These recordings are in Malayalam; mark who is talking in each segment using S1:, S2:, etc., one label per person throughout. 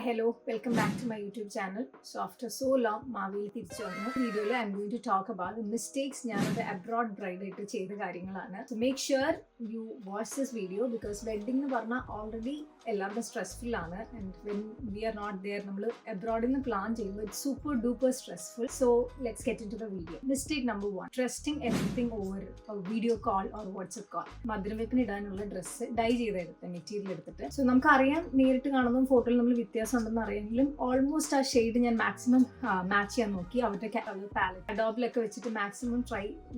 S1: hello, welcome back to my YouTube channel. So after so long, Maveli തിരിച്ചു വന്നു. വീഡിയോയിൽ I'm going to talk about the mistakes ഞാനൊരു abroad bride ആയിട്ട് ചെയ്ത കാര്യങ്ങളാണ്. So make sure you watch this video because wedding എന്ന് പറഞ്ഞാൽ already എല്ലാവരും സ്ട്രെസ്ഫുൾ ആണ്. And when we are not there, നമ്മൾ abroad നിന്ന് പ്ലാൻ ചെയ്യുമ്പോൾ it's super duper stressful. So let's get into the video. Mistake number 1, trusting everything over a video call or WhatsApp call. മധുരവെപ്പിന് ഇടാനുള്ള ഡ്രസ്സ് ഡൈ ചെയ്തെടുത്ത് മെറ്റീരിയൽ എടുത്തിട്ട്. So നമുക്കറിയാം നേരിട്ട് കാണുമ്പോൾ ഫോട്ടോയിൽ നമ്മൾ വ്യത്യാസം ഉണ്ടെന്ന് അറിയാമെങ്കിലും ഓൾമോസ്റ്റ് ആ ഷെയ്ഡ് ഞാൻ മാക്സിമം മാച്ച് ചെയ്യാൻ നോക്കി. അവരുടെ പാലറ്റ് അഡോബിലൊക്കെ വെച്ചിട്ട് മാക്സിമം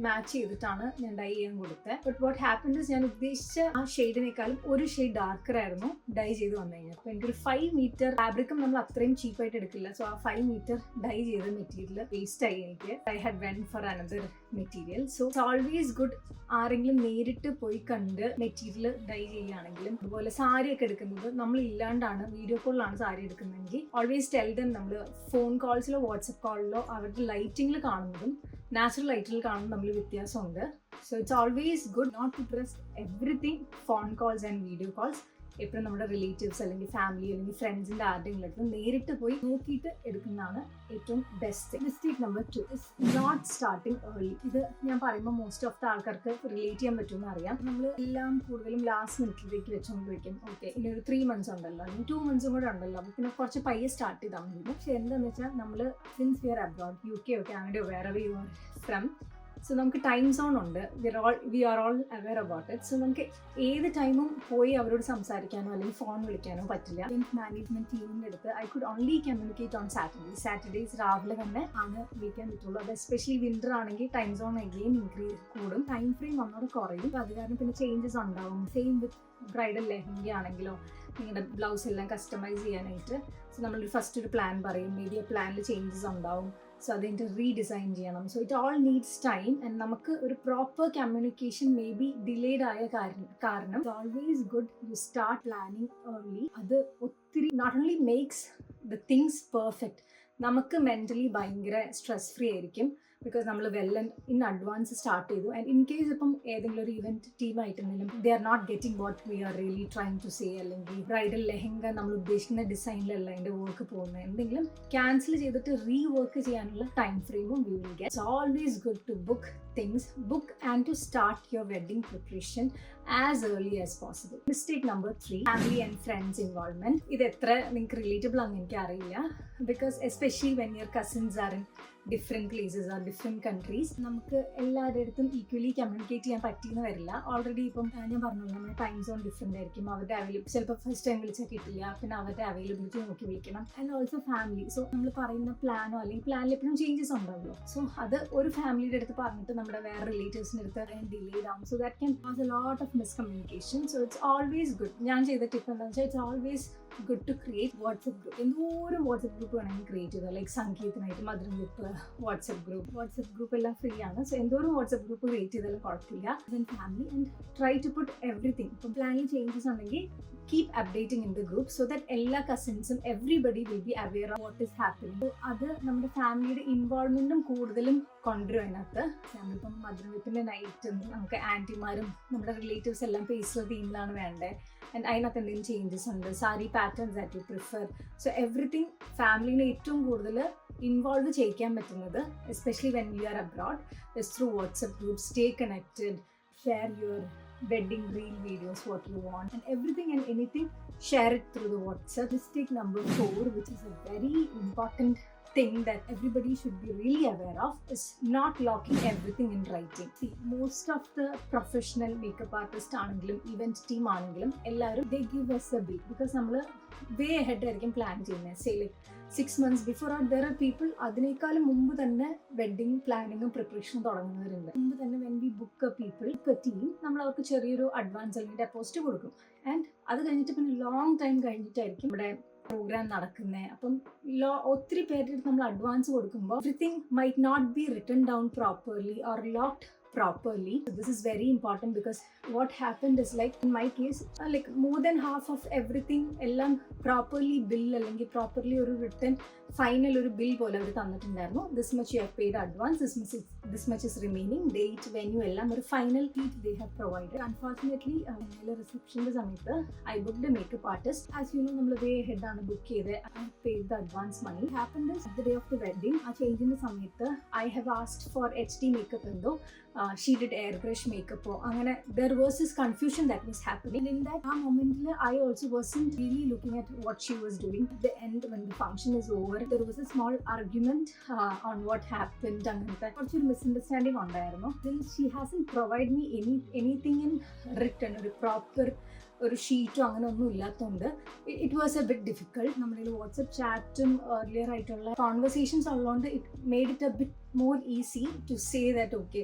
S1: മാച്ച് ചെയ്തിട്ടാണ് ഞാൻ ഡൈ ചെയ്യാൻ കൊടുത്തത്. ബട്ട് വാട്ട് ഹാപ്പൻഡ് ഞാൻ ഉദ്ദേശിച്ച ആ ഷെയ്ഡിനേക്കാളും ഒരു ഷെയ്ഡ് ഡാർക്കർ ആയിരുന്നു ഡൈ ചെയ്ത് വന്നു കഴിഞ്ഞാൽ. അപ്പോൾ എനിക്കൊരു 5 മീറ്റർ ഫാബ്രിക്കും നമ്മൾ അത്രയും ചീപ്പായിട്ട് എടുക്കില്ല. സോ ആ 5 മീറ്റർ ഡൈ ചെയ്ത മെറ്റീരിയൽ വേസ്റ്റ് ആയി എനിക്ക്. I had went for another material. So it's always good ആരെങ്കിലും നേരിട്ട് പോയി കണ്ട് മെറ്റീരിയൽ ഡൈ ചെയ്യുകയാണെങ്കിലും അതുപോലെ സാരി ഒക്കെ എടുക്കുന്നത് നമ്മൾ ഇല്ലാണ്ടാണ് വീഡിയോ കോളിലാണ് സാരി എടുക്കുന്നതെങ്കിൽ ഓൾവേസ് ടെൽ ദം നമ്മൾ ഫോൺ കോൾസിലോ വാട്സപ്പ് കോളിലോ അവരുടെ ലൈറ്റിങ്ങിൽ കാണുന്നതും നാച്ചുറൽ ലൈറ്റിൽ കാണുന്നതും തമ്മിൽ വ്യത്യാസമുണ്ട്. So it's always good not to trust everything phone calls and video calls. എപ്പോഴും നമ്മുടെ റിലേറ്റീവ്സ് അല്ലെങ്കിൽ ഫാമിലി അല്ലെങ്കിൽ ഫ്രണ്ട്സിൻ്റെ ആരുടെയെങ്കിലും നേരിട്ട് പോയി നോക്കിയിട്ട് എടുക്കുന്നതാണ് ഏറ്റവും best. Mistake number 2 is not starting early. ഇത് ഞാൻ പറയുമ്പോൾ മോസ്റ്റ് ഓഫ് ദ ആൾക്കാർക്ക് റിലേറ്റ് ചെയ്യാൻ പറ്റുമെന്ന് അറിയാം. നമ്മൾ എല്ലാം കൂടുതലും ലാസ്റ്റ് മിനിറ്റിലേക്ക് വെച്ചുകൊണ്ടിരിക്കും. ഓക്കെ, ഇനി ഒരു 3 months ഉണ്ടല്ലോ, ഇനി 2 months കൂടെ ഉണ്ടല്ലോ, അപ്പോൾ പിന്നെ കുറച്ച് പയ്യെ സ്റ്റാർട്ട് ചെയ്താൽ മതി. പക്ഷെ എന്താണെന്ന് വെച്ചാൽ നമ്മൾ since we are abroad, UK ഒക്കെ അങ്ങനെ വേറെ യു ആർ ഫ്രം, സോ നമുക്ക് ടൈം സോൺ ഉണ്ട്. We are all aware about it. So നമുക്ക് ഏത് ടൈമും പോയി അവരോട് സംസാരിക്കാനോ അല്ലെങ്കിൽ ഫോൺ വിളിക്കാനോ പറ്റില്ല. മാനേജ്മെന്റ് ടീമിൻ്റെ അടുത്ത് I could only communicate on Saturdays രാവിലെ തന്നെ ആണ് വിളിക്കാൻ പറ്റുള്ളൂ. അത് എസ്പെഷ്യലി വിന്റർ ആണെങ്കിൽ ടൈം സോൺ അഗെയിൻ കൂടും, ടൈം ഫ്രെയിം ഒന്നോടെ കുറയും. അത് കാരണം പിന്നെ ചേഞ്ചസ് ഉണ്ടാവും. സെയിം വിത്ത് ബ്രൈഡൽ ലെഹങ്ക ആണെങ്കിലോ നിങ്ങളുടെ ബ്ലൗസ് എല്ലാം കസ്റ്റമൈസ് ചെയ്യാനായിട്ട് സോ നമ്മളൊരു ഫസ്റ്റ് ഒരു പ്ലാൻ പറയും, മേ ബി ആ പ്ലാനിൽ ചേഞ്ചസ് ഉണ്ടാവും. സോ അതിൻ്റെ റീഡിസൈൻ ചെയ്യണം. So it all needs time and നമുക്ക് ഒരു proper communication may be delayed ആയ കാരണം it's always good you start planning early. അത് ഒത്തിരി not only makes the things perfect, നമുക്ക് മെൻ്റലി ഭയങ്കര സ്ട്രെസ് ഫ്രീ ആയിരിക്കും. ബിക്കോസ് നമ്മൾ വെൽ ഇൻ അഡ്വാൻസ് സ്റ്റാർട്ട് ചെയ്തു. ആൻഡ് ഇൻ കേസ് ഇപ്പം ഏതെങ്കിലും ഒരു ഇവൻറ്റ് ടീമായിട്ടുണ്ടെങ്കിലും they are not getting what we are really trying to say, അല്ലെങ്കിൽ ബ്രൈഡൽ ലെഹങ്ക നമ്മൾ ഉദ്ദേശിക്കുന്ന ഡിസൈനിലല്ല അതിൻ്റെ വർക്ക് പോകുന്നത്, എന്തെങ്കിലും ക്യാൻസൽ ചെയ്തിട്ട് റീ വർക്ക് ചെയ്യാനുള്ള ടൈം ഫ്രെയിമും we will get. It's always good to book and to start your wedding preparation as early as possible. Mistake number 3, family and friends involvement. ഇത് എത്ര നിങ്ങൾക്ക് റിലേറ്റബിൾ ആണെന്ന് എനിക്ക് അറിയില്ല. Because especially when your cousins are in different places are different countries, നമുക്ക് എല്ലാവരുടെ അടുത്തും ഈക്വലി കമ്മ്യൂണിക്കേറ്റ് ചെയ്യാൻ പറ്റിയെന്ന് വരില്ല. ഓൾറെഡി ഇപ്പം ഞാൻ പറഞ്ഞല്ലോ, നമ്മുടെ ടൈം സോൺ ഡിഫറെൻ്റ് ആയിരിക്കും. അവരുടെ അവൈലബിൾ ചിലപ്പോൾ ഫസ്റ്റ് ടൈം വിളിച്ചാൽ കിട്ടില്ല, പിന്നെ അവരുടെ അവൈലബിലിറ്റി നോക്കി വിളിക്കണം. And also family. സോ നമ്മൾ പറയുന്ന പ്ലാനോ അല്ലെങ്കിൽ പ്ലാനിൽ എപ്പോഴും ചേഞ്ചസ് ഉണ്ടാവുമല്ലോ. സോ അത് ഒരു ഫാമിലിയുടെ അടുത്ത് പറഞ്ഞിട്ട് നമ്മുടെ വേറെ റിലേറ്റീവ്സിൻ്റെ അടുത്ത് ഡിലേഡ് ആവും. So that can cos A lot of miscommunication. So it's always good. ഞാൻ ചെയ്ത ടിപ്പ് എന്താണെന്ന് വെച്ചാൽ it's always good to create WhatsApp group. എന്തോരം വാട്സപ്പ് ഗ്രൂപ്പ് വേണമെങ്കിൽ ക്രിയേറ്റ് ചെയ്താൽ, ലൈക്ക് സംഗീതനായിട്ട് മധുരം ഗ്രൂപ്പ്, വാട്സപ്പ് ഗ്രൂപ്പ് എല്ലാം ഫ്രീ ആണ്. സോ എന്തോരം വാട്സപ്പ് ഗ്രൂപ്പ് ക്രിയേറ്റ് ചെയ്താലും കുഴപ്പമില്ല. Family and try to put everything. ഇപ്പം പ്ലാനിൽ ചേഞ്ചസ് ഉണ്ടെങ്കിൽ keep updating in the group so that എല്ലാ കസിൻസും everybody will be aware of what is happening. So അത് നമ്മുടെ ഫാമിലിയുടെ ഇൻവോൾവ്മെന്റും കൂടുതലും കൊണ്ടുവരും അതിനകത്ത്. നമ്മളിപ്പം മധുരം വെപ്പിൻ്റെ നൈറ്റ് നമുക്ക് ആൻറ്റിമാരും നമ്മുടെ റിലേറ്റീവ്സ് എല്ലാം പേസ്റ്റൽ തീമിലാണ് വേണ്ടത്. ആൻഡ് അതിനകത്ത് എന്തെങ്കിലും ചേഞ്ചസ് ഉണ്ട്, sari patterns that you prefer. So everything ഫാമിലിനെ ഏറ്റവും കൂടുതൽ ഇൻവോൾവ് ചെയ്യിക്കാൻ പറ്റുന്നത് especially when you are abroad is through WhatsApp group. Stay connected, share your wedding reel videos, what you want, and everything and anything, share it through the WhatsApp. Mistake number 4, which is a very important thing that everybody should be really aware of, is not locking everything in writing. See, most of the professional makeup artist ആണെങ്കിലും event team ആണെങ്കിലും എല്ലാവരും they give us a bill because നമ്മൾ way ahead ആയിരിക്കും പ്ലാൻ ചെയ്യുന്നത്. Say like 6 months before, or there are people അതിനേക്കാളും മുമ്പ് തന്നെ വെഡ്ഡിങ് പ്ലാനിങ്ങും പ്രിപ്പറേഷനും തുടങ്ങുന്നവരുണ്ട്. മുമ്പ് തന്നെ when we book a team, നമ്മൾ അവർക്ക് ചെറിയൊരു അഡ്വാൻസ് അല്ലെങ്കിൽ ഡെപ്പോസിറ്റ് കൊടുക്കും. ആൻഡ് അത് കഴിഞ്ഞിട്ട് പിന്നെ ലോങ് ടൈം കഴിഞ്ഞിട്ടായിരിക്കും ഇവിടെ പ്രോഗ്രാം നടക്കുന്നത്. അപ്പം ഒത്തിരി പേരുടെ നമ്മൾ അഡ്വാൻസ് കൊടുക്കുമ്പോൾ everything might not be written down properly or locked properly. So this is very important because what happened is, like in my case, like more than half of everything എല്ലാം properly bill അല്ലെങ്കിൽ properly ഒരു written final ഒരു bill പോലെ അവർ തന്നിട്ടുണ്ടായിരുന്നു. This much you have paid advance, this much is remaining, date, venue എല്ലാം ഒരു final date they have provided. Unfortunately റിസപ്ഷൻ്റെ സമയത്ത് I booked a makeup artist. As you know, നമ്മൾ way ahead ആണ് ബുക്ക് ചെയ്ത് I paid the advance money. Happened is the day of the wedding, ആ ചേഞ്ചിൻ്റെ സമയത്ത് I have asked for HD makeup എന്തോ she did airbrush makeup അങ്ങനെ there was this confusion that was happening. In that ആ മൊമെന്റിൽ I also wasn't really looking at what she was doing. At the end, when the function is over, there was a small argument on what happened. അങ്ങനത്തെ കുറച്ചൊരു മിസ്അണ്ടർസ്റ്റാൻഡിങ് ഉണ്ടായിരുന്നു. Since she hasn't provided me anything in written, ഒരു പ്രോപ്പർ ഒരു ഷീറ്റോ അങ്ങനെ ഒന്നും ഇല്ലാത്തതുകൊണ്ട് it was a bit difficult. നമ്മുടെ വാട്സപ്പ് ചാറ്റും ഏർലിയർ ആയിട്ടുള്ള കോൺവെർസേഷൻസ് ഉള്ളതുകൊണ്ട് it made it a bit more easy to say that okay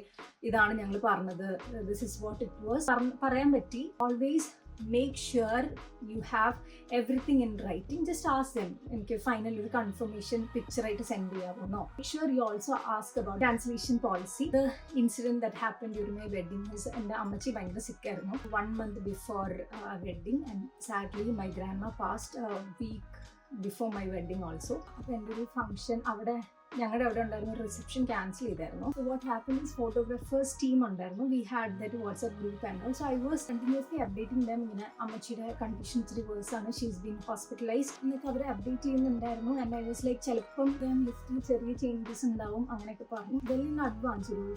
S1: ഇതാണ് ഞങ്ങൾ പറഞ്ഞത്, this is what it was പറയാൻ പറ്റി. Always make sure you have everything in writing. Just ask them എനിക്ക് ഫൈനൽ ഒരു കൺഫർമേഷൻ പിക്ചർ ആയിട്ട് സെൻഡ് ചെയ്യാമോ. Make sure you also ask about cancellation policy. The incident that happened during my wedding is എൻ്റെ അമ്മച്ചി ഭയങ്കര സിക്ക് ആയിരുന്നു 1 month before wedding, and sadly my grandma passed a week before my wedding also. അപ്പോൾ എൻ്റെ ഒരു ഫംഗ്ഷൻ അവിടെ ഞങ്ങളുടെ അവിടെ ഉണ്ടായിരുന്ന റിസപ്ഷൻ ക്യാൻസൽ ചെയ്തായിരുന്നു. So what happen is photographers team ഉണ്ടായിരുന്നു. We had that WhatsApp group and also I was continuously updating them. ഇങ്ങനെ അമ്മച്ചിയുടെ കണ്ടീഷൻ ഇച്ചിരി വേഴ്സ് ആണ്, ഷീ ഈസ് ബീൻ ഹോസ്പിറ്റലൈസ്ഡ് എന്നൊക്കെ അവരെ അപ്ഡേറ്റ് ചെയ്യുന്നുണ്ടായിരുന്നു. ആൻഡ് ഐ വാസ് ലൈക്ക് ചിലപ്പം ലിസ്റ്റിൽ ചെറിയ ചേഞ്ചസ് ഉണ്ടാവും അങ്ങനെയൊക്കെ പറഞ്ഞു. വെൽ ഇൻ അഡ്വാൻസ് ഒരു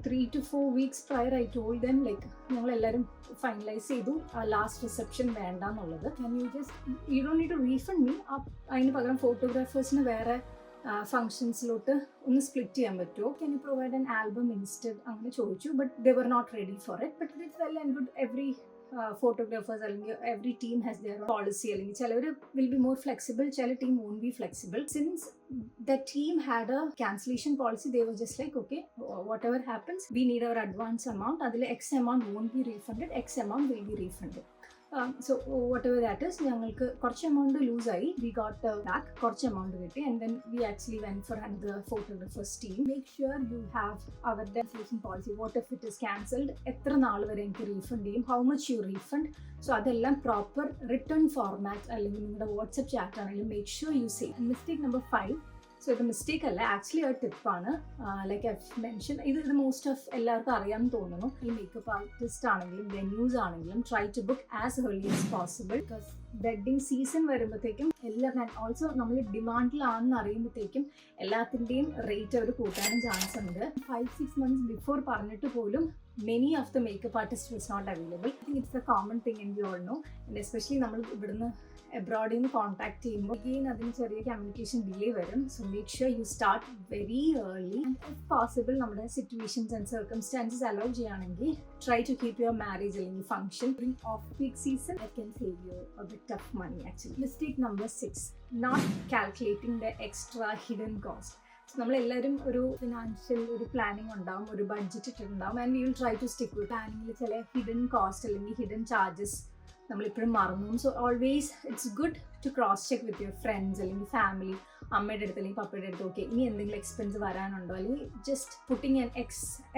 S1: 3 to 4 weeks prior I told them like ഞങ്ങൾ എല്ലാവരും ഫൈനലൈസ് ചെയ്തു ലാസ്റ്റ് റിസപ്ഷൻ വേണ്ട എന്നുള്ളത്. you don't need to refund me. അതിന് പകരം ഫോട്ടോഗ്രാഫേഴ്സിന് വേറെ ഫങ്ഷൻസിലോട്ട് ഒന്ന് സ്പ്ലിറ്റ് ചെയ്യാൻ പറ്റുമോ, can you provide an album instead അങ്ങനെ ചോദിച്ചു. But they were not ready for it. But it's well and good. Every photographers അല്ലെങ്കിൽ every team has their policy. അല്ലെങ്കിൽ ചിലവർ വിൽ ബി മോർ ഫ്ലെക്സിബിൾ, ചില team won't be flexible. Since the team had a cancellation policy, they were just like okay, whatever happens we need our advance amount, adile x amount won't be refunded, x amount will be refunded. So whatever that is, ഞങ്ങൾക്ക് കുറച്ച് എമൗണ്ട് ലൂസ് ആയി, വി ഗോട്ട് ബാക്ക് കുറച്ച് എമൗണ്ട് കിട്ടി. And then we actually went for another photographers team. Make sure you have our cancellation policy. What if it is cancelled, എത്ര നാൾ വരെ എനിക്ക് റീഫണ്ട് ചെയ്യും, how much you refund. So അതെല്ലാം പ്രോപ്പർ റിട്ടേൺ ഫോർമാറ്റ് അല്ലെങ്കിൽ നിങ്ങളുടെ വാട്സപ്പ് ചാറ്റ് ആണെങ്കിലും make sure you say. Mistake number 5. So ഇത് മിസ്റ്റേക്ക് അല്ല, ആക്ച്വലി ഒരു ടിപ്പാണ്. ലൈക്ക് ഐ മെൻഷൻ, ഇത് മോസ്റ്റ് ഓഫ് എല്ലാവർക്കും അറിയാമെന്ന് തോന്നുന്നു. ഈ മേക്കപ്പ് ആർട്ടിസ്റ്റ് ആണെങ്കിലും വെന്യൂസ് ആണെങ്കിലും try to book as early as possible. Because wedding season വരുമ്പോഴത്തേക്കും എല്ലാം, ആൻഡ് ഓൾസോ നമ്മൾ ഡിമാൻഡിലാണെന്ന് അറിയുമ്പോഴത്തേക്കും എല്ലാത്തിൻ്റെയും റേറ്റ് അവർ കൂട്ടാനും ചാൻസ് ഉണ്ട്. 5-6 months ബിഫോർ പറഞ്ഞിട്ട് പോലും many of the makeup artists was not available. I think it's a common thing and we all know, and especially നമ്മൾ ഇവിടുന്ന് abroad നിന്ന് കോൺടാക്ട് ചെയ്യുമ്പോൾ again അതിന് ചെറിയ കമ്മ്യൂണിക്കേഷൻ ഡിലേ വരും. So make sure you start very early. And if possible നമ്മുടെ സിറ്റുവേഷൻസ് ആൻഡ് സർക്കംസ്റ്റാൻസസ് അലൗ ചെയ്യുകയാണെങ്കിൽ try to keep your marriage അല്ലെങ്കിൽ function during of peak season. That can save you a bit of money actually. Mistake number 6, not calculating the extra hidden cost. നമ്മളെല്ലാവരും ഒരു ഫിനാൻഷ്യൽ ഒരു പ്ലാനിങ് ഉണ്ടാവും, ഒരു ബഡ്ജറ്റ് ഇട്ടിട്ടുണ്ടാവും. And we will try to stick with പ്ലാനിങ്ങിൽ ചില ഹിഡൻ കോസ്റ്റ് അല്ലെങ്കിൽ ഹിഡൻ ചാർജസ് നമ്മളിപ്പോഴും മറന്നു. So always it's good to cross check with your friends അല്ലെങ്കിൽ ഫാമിലി, അമ്മയുടെ അടുത്ത് അല്ലെങ്കിൽ പപ്പയുടെ അടുത്ത്. ഓക്കെ, ഇനി എന്തെങ്കിലും എക്സ്പെൻസ് വരാനുണ്ടോ, അല്ലെങ്കിൽ just putting an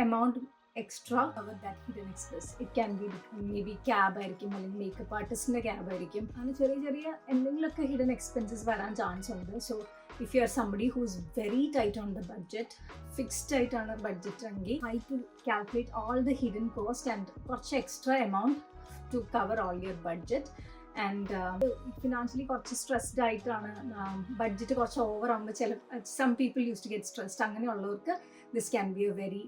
S1: amount extra cover that hidden expense. It can be maybe cab ആയിരിക്കും, അല്ലെങ്കിൽ മേക്കപ്പ് ആർട്ടിസ്റ്റിൻ്റെ ക്യാബ് ആയിരിക്കും. അങ്ങനെ ചെറിയ ചെറിയ എന്തെങ്കിലുമൊക്കെ ഹിഡൻ എക്സ്പെൻസസ് വരാൻ ചാൻസ് ഉണ്ട്. So if you are somebody who's very tight on the budget, fixed ആയിട്ടാണ് ബഡ്ജറ്റ് എങ്കിൽ try to calculate all the hidden cost and കുറച്ച് extra amount to cover all your budget. And financially കുറച്ച് സ്ട്രെസ്ഡ് ആയിട്ടാണ്, ബഡ്ജറ്റ് കുറച്ച് ഓവർ ആകുമ്പോൾ some people use to get stressed. അങ്ങനെയുള്ളവർക്ക് this can be a very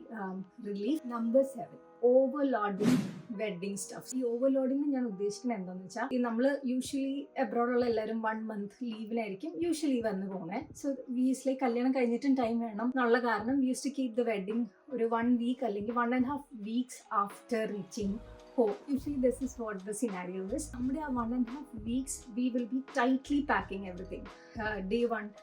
S1: relief. Number 7, overloading wedding stuffs. ഈ ഓവർലോഡിങ് ഞാൻ ഉദ്ദേശിക്കുന്നത് എന്താണെന്ന് വെച്ചാൽ, ഈ നമ്മൾ യൂഷ്വലി എബ്രോഡുള്ള എല്ലാവരും 1 month ലീവിനായിരിക്കും യൂഷ്വലി വന്ന് പോകുന്നത്. സോ വീസ്ലി കല്യാണം കഴിഞ്ഞിട്ടും ടൈം വേണം എന്നുള്ള കാരണം we use to keep the wedding ഒരു 1 week അല്ലെങ്കിൽ 1.5 weeks after reaching home. Usually this is what the scenario is. നമ്മുടെ ആ 1.5 weeks we will be tightly packing everything. Day 1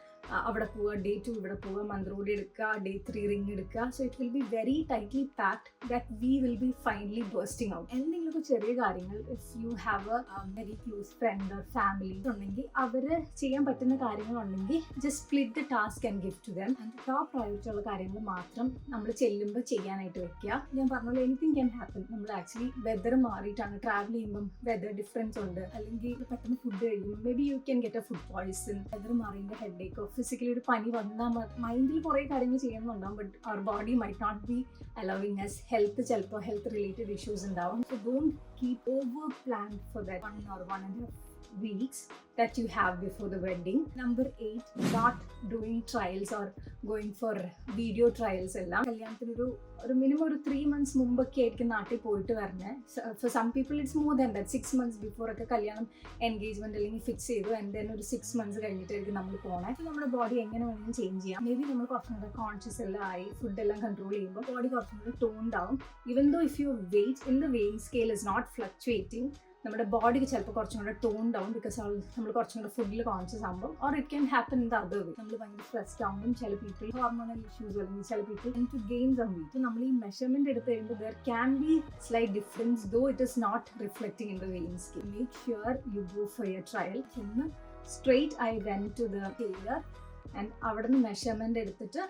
S1: അവിടെ പോവുക, Day 2 ഇവിടെ പോവുക, മന്ത്രോടി എടുക്കുക, Day 3 റിംഗ് എടുക്കുക. So it will be very tightly packed that we will be finally bursting out. എന്തെങ്കിലുമൊക്കെ ചെറിയ കാര്യങ്ങൾ, if you have a very close friend or family ഉണ്ടെങ്കിൽ അവർ ചെയ്യാൻ പറ്റുന്ന കാര്യങ്ങളുണ്ടെങ്കിൽ just split the task and give to them. And top priority ഉള്ള കാര്യങ്ങൾ മാത്രം നമ്മൾ ചെല്ലുമ്പോൾ ചെയ്യാനായിട്ട് വെക്കുക. ഞാൻ പറഞ്ഞല്ലോ, എനിത്തിങ് ക്യാൻ ഹാപ്പൻ. നമ്മൾ ആക്ച്വലി വെതർ മാറിയിട്ടാണ് ട്രാവൽ ചെയ്യുമ്പം വെതർ ഡിഫറൻസ് ഉണ്ട്, അല്ലെങ്കിൽ പെട്ടെന്ന് ഫുഡ് കഴിക്കും, may be you can get a food poison. Weather മാറിയതിൻ്റെ ഹെഡേക്കോ ഫിസിക്കലി ഒരു പനി വന്നാൽ മൈൻഡിൽ കുറേ കാര്യങ്ങൾ ചെയ്യുന്നുണ്ടാവും, but our body might not be allowing us. Health ചിലപ്പോൾ ഹെൽത്ത് റിലേറ്റഡ് ഇഷ്യൂസ് ഉണ്ടാവും. So don't keep over plan for that 1 or 1.5 weeks that you have before the wedding. Number 8, not doing trials or going for video trials എല്ലാം കല്യാണത്തിന് ഒരു മിനിമം ഒരു 3 months മുമ്പൊക്കെ ആയിരിക്കും നാട്ടിൽ പോയിട്ട് വരണേ. For some people it's more than that. 6 months before ഒക്കെ കല്യാണം എൻഗേജ്മെന്റ് അല്ലെങ്കിൽ ഫിക്സ് ചെയ്തു, ആൻഡ് ദെൻ ഒരു 6 months കഴിഞ്ഞിട്ടായിരിക്കും നമ്മൾ പോകണേ. അപ്പോൾ നമ്മുടെ ബോഡി എങ്ങനെ വേണമെങ്കിലും ചേഞ്ച് ചെയ്യാം. മേ ബി നമ്മൾ കുറച്ചും കൂടെ കോൺഷ്യസ് എല്ലാം ആയി ഫുഡ് എല്ലാം കൺട്രോൾ ചെയ്യുമ്പോൾ ബോഡി കുറച്ചും കൂടെ ടോൺഡ് ആവും. Even though if your weight in the weighing scale is not fluctuating, നമ്മുടെ ബോഡിക്ക് ചിലപ്പോൾ കുറച്ചും കൂടെ ടോൺ ഡൗൺ ബിക്കോസ് നമ്മൾ കുറച്ചും കൂടെ ഫുഡിൽ കോൺഷ്യസ് ആകുമ്പോൾ, or it can happen in the other way. നമ്മൾ ഭയങ്കര സ്ട്രെസ്ഡ് ആകുമ്പോൾ ചില പീപ്പിൾ ഹോർമോണൽ ഇഷ്യൂസ് അല്ലെങ്കിൽ ചില people to gain some weight. നമ്മൾ ഈ മെഷർമെന്റ് എടുത്ത് കഴിയുമ്പോൾ there can be slight difference, though it is not reflecting in the weighing scale. Make sure you go for your trial. ഇന്ന് straight I went to the tailor and അവിടെ നിന്ന് മെഷർമെന്റ് എടുത്തിട്ട്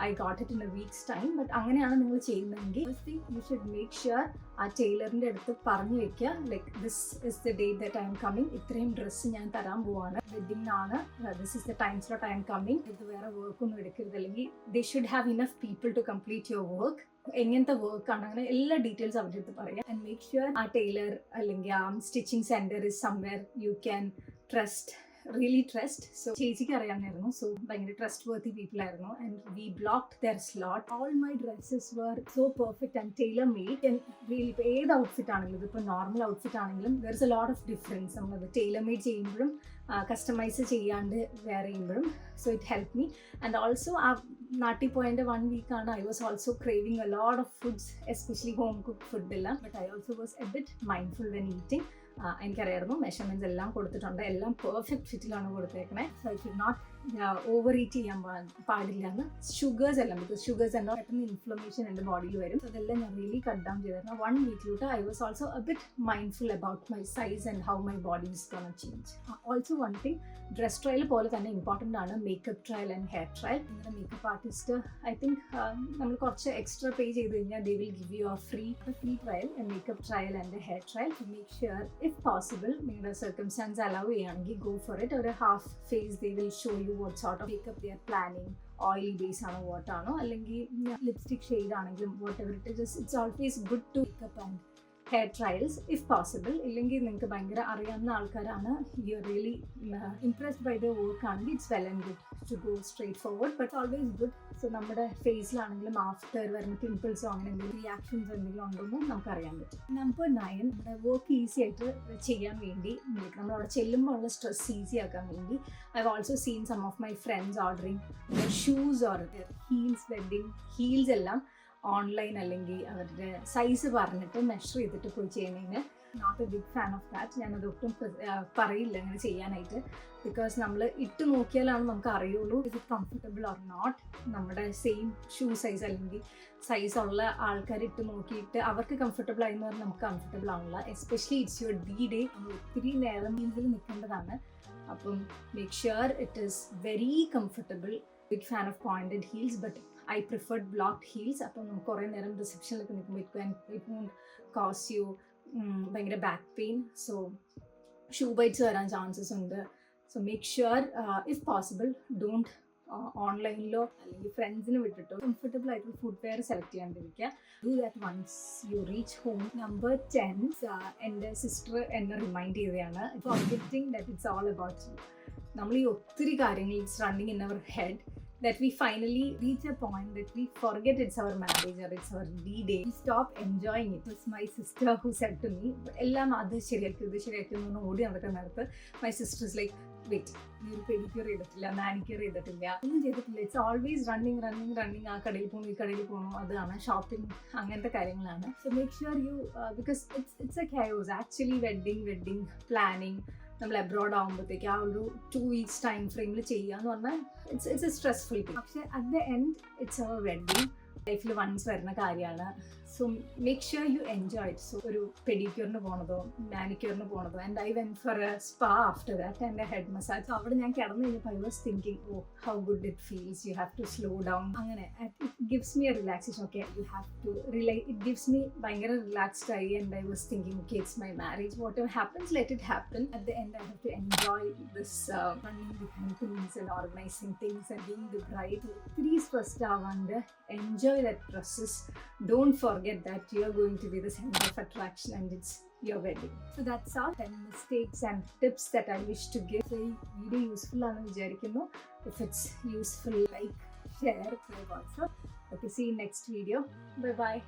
S1: I got it in a weeks time. But അങ്ങനെയാണ് നിങ്ങൾ ചെയ്യുന്നതെങ്കിൽ യു ഷുഡ് മേക്ക് ഷുവർ ആ ടൈലറിൻ്റെ അടുത്ത് പറഞ്ഞു വെക്കുക, like this is the date that I am coming, ഇത്രയും ഡ്രസ്സ് ഞാൻ തരാൻ പോവാണ്, വെഡിങ്ങിനാണ്, this is the time slot I am coming, ഇത് വേറെ വർക്കൊന്നും എടുക്കരുത്. അല്ലെങ്കിൽ they should have enough people to complete your work. എങ്ങനത്തെ വർക്കാണ്, അങ്ങനെ എല്ലാ ഡീറ്റെയിൽസ് അവരുടെ അടുത്ത് പറയാം. ആൻഡ് മേക്ക് ഷുവർ ആ ടൈലർ അല്ലെങ്കിൽ ആ stitching centre is somewhere you can trust, really trust. So ചേച്ചിക്ക് അറിയാമായിരുന്നു, സോ ഭയങ്കര ട്രസ്റ്റ് വർത്തി പീപ്പിൾ ആയിരുന്നു. And we blocked their slot. All my dresses were so perfect and tailor made. And really ഇപ്പോൾ ഏത് ഔട്ട്ഫിറ്റ് ആണെങ്കിലും, ഇതിപ്പോൾ നോർമൽ ഔട്ട്ഫിറ്റ് ആണെങ്കിലും there is a lot of difference. നമ്മളത് ടൈലർ മെയ്ഡ് ചെയ്യുമ്പോഴും കസ്റ്റമൈസ് ചെയ്യാണ്ട് വേറെ ചെയ്യുമ്പോഴും. So it help me. And also ആ നാട്ടിൽ പോയതിൻ്റെ 1 weekആണ് I was also craving a lot of foods, especially home cook ഫുഡെല്ലാം. But I also was a bit mindful when eating. എനിക്കറിയായിരുന്നു മെഷർമെൻറ്റ്സ് എല്ലാം കൊടുത്തിട്ടുണ്ട്, എല്ലാം പെർഫെക്റ്റ് ഫിറ്റിലാണ് കൊടുത്തേക്കണേ. So I should not overeat ചെയ്യാൻ പാടില്ല എന്ന്. ഷുഗേഴ്സ് എല്ലാം, ബിക്കോസ് ഷുഗേഴ്സ് എല്ലാം പെട്ടെന്ന് ഇൻഫ്ലമേഷൻ എൻ്റെ ബോഡിയിൽ വരും. സോ അതെല്ലാം ഞാൻ റിയലി കട്ട് ഡൗൺ ചെയ്തിരുന്നു. 1 weekലോട്ട് I was also a bit mindful about my size and how my body is gonna change. Also one thing, dress trial പോലെ തന്നെ ഇമ്പോർട്ടൻ്റ് ആണ് makeup trial and hair trial. നിങ്ങളുടെ മേക്കപ്പ് ആർട്ടിസ്റ്റ് ഐ തിങ്ക് നമ്മൾ കുറച്ച് എക്സ്ട്രാ പേ ചെയ്ത് കഴിഞ്ഞാൽ they will give you a free trial, a makeup trial and a hair trial. To make sure if possible നിങ്ങളുടെ സർക്കംസ്റ്റാൻസ് അലൗ ചെയ്യുകയാണെങ്കിൽ ഗോ ഫോർ ഇറ്റ്. ഒരു half face they will show you what sort of makeup they are planning. Oily base ആണോ വാട്ടാണോ, അല്ലെങ്കിൽ ലിപ്സ്റ്റിക് ഷെയ്ഡ് ആണെങ്കിലും whatever it is, it's always good to makeup and hair trials if possible. ഇല്ലെങ്കിൽ നിങ്ങൾക്ക് ഭയങ്കര അറിയാവുന്ന ആൾക്കാരാണ്, you are really impressed by the work ആണെങ്കിൽ it's well and good to go straight forward, but always good. So നമ്മുടെ ഫേസിലാണെങ്കിലും ആഫ്റ്റർ വരുന്ന പിമ്പിൾസോ അങ്ങനെ എന്തെങ്കിലും റിയാക്ഷൻസ് എന്തെങ്കിലും ഉണ്ടെന്ന് നമുക്കറിയാൻ പറ്റും. നമ്പർ 9, നമ്മുടെ വർക്ക് ഈസി ആയിട്ട് ചെയ്യാൻ വേണ്ടി, നമ്മളവിടെ ചെല്ലുമ്പോൾ ഉള്ള സ്ട്രെസ് ഈസി ആക്കാൻ വേണ്ടി I have also seen some of my friends ordering shoes or heels, wedding heels എല്ലാം ഓൺലൈൻ അല്ലെങ്കിൽ അവരുടെ സൈസ് പറഞ്ഞിട്ട് മെഷർ ചെയ്തിട്ട് പോയി ചെയ്യുന്നതിന് not a big fan of that. ഞാനതൊട്ടും പറയില്ല അങ്ങനെ ചെയ്യാനായിട്ട്. ബിക്കോസ് നമ്മൾ ഇട്ട് നോക്കിയാലാണ് നമുക്ക് അറിയുള്ളൂ ഇറ്റ് കംഫർട്ടബിൾ ഓർ നോട്ട്. നമ്മുടെ സെയിം ഷൂ സൈസ് അല്ലെങ്കിൽ സൈസ് ഉള്ള ആൾക്കാർ ഇട്ട് നോക്കിയിട്ട് അവർക്ക് കംഫർട്ടബിൾ ആയെന്ന് പറഞ്ഞാൽ നമുക്ക് കംഫർട്ടബിൾ ആവില്ല. എസ്പെഷ്യലി ഇറ്റ്സ് യുവർ ഡേ, നമ്മൾ ഒത്തിരി നേരം ഹീൽസിൽ നിൽക്കേണ്ടതാണ്. അപ്പം make sure it is very comfortable. Big fan of pointed heels, but I preferred blocked heels. അപ്പം നമുക്ക് കുറേ നേരം റിസപ്ഷനിലൊക്കെ നിൽക്കുമ്പോൾ ഇറ്റ് വോണ്ട് കോസ് യു ഭയങ്കര back pain. So shoe bites വരാൻ ചാൻസസ് ഉണ്ട്. So make sure if possible don't ഓൺലൈനിലോ അല്ലെങ്കിൽ ഫ്രണ്ട്സിന് വിട്ടിട്ടോ കംഫർട്ടബിൾ ആയിട്ടുള്ള ഫുഡ് വെയർ സെലക്ട് ചെയ്യാണ്ടിരിക്കുക. Do that once you reach home. Number 10, എൻ്റെ സിസ്റ്റർ എന്നെ റിമൈൻഡ് ചെയ്തതാണ്, forgetting that it's all about you. നമ്മൾ ഈ ഒത്തിരി കാര്യങ്ങൾ it's running in our head that we finally reach a point that we forget it's our marriage or it's our D-Day. We stop enjoying it. It was my sister who said to me, എല്ലാം അത് ശരിയാക്കുന്നു ഓടി നടക്കുന്ന നേരത്ത് my sister is like, wait, നീ ഒരു പെഡിക്യൂർ ചെയ്തിട്ടില്ല, മാനിക്യൂർ ചെയ്തിട്ടില്ല, ഒന്നും ചെയ്തിട്ടില്ല. It's always running. ആ കടയിൽ പോകണം, ഈ കടയിൽ പോകണം, അതാണ് ഷോപ്പിംഗ്, അങ്ങനത്തെ കാര്യങ്ങളാണ്. So make sure you because it's A chaos actually. Wedding planning നമ്മൾ അബ്രോഡ് ആകുമ്പോഴത്തേക്ക് ആ ഒരു 2 weeks ടൈം ഫ്രെയിമിൽ ചെയ്യുക എന്ന് പറഞ്ഞാൽ ഇറ്റ്സ് എ സ്ട്രെസ്ഫുൾ തിങ്. പക്ഷേ at the end it's our wedding. ലൈഫിൽ വൺസ് വരുന്ന കാര്യമാണ്. So make sure you enjoy it. So ഒരു പെഡിക്യൂറിന് പോണതോ മാനിക്യൂറിന് പോണതോ and I went for a spa after that and a head massage. അവിടെ ഞാൻ കിടന്നു കഴിഞ്ഞപ്പോൾ I was thinking, oh how good it feels, you have to slow down. അങ്ങനെ it gives me a relaxation. Okay, you have to it gives me ഭയങ്കര റിലാക്സ്ഡ് ആയി. And I was thinking, okay, it's my marriage, whatever happens let it happen. At the end I have to enjoy this running behind things and organising things and being the bride. ഒത്തിരി സ്ട്രെസ്ഡ് ആവാണ്ട് enjoy that process. Don't forget that you are going to be the center of attraction and it's your wedding. So that's all 10 mistakes and tips that I wish to give. So video useful aanu vicharikkunnu. If it's useful, like, share, subscribe also. Okay, see you next video. Bye bye.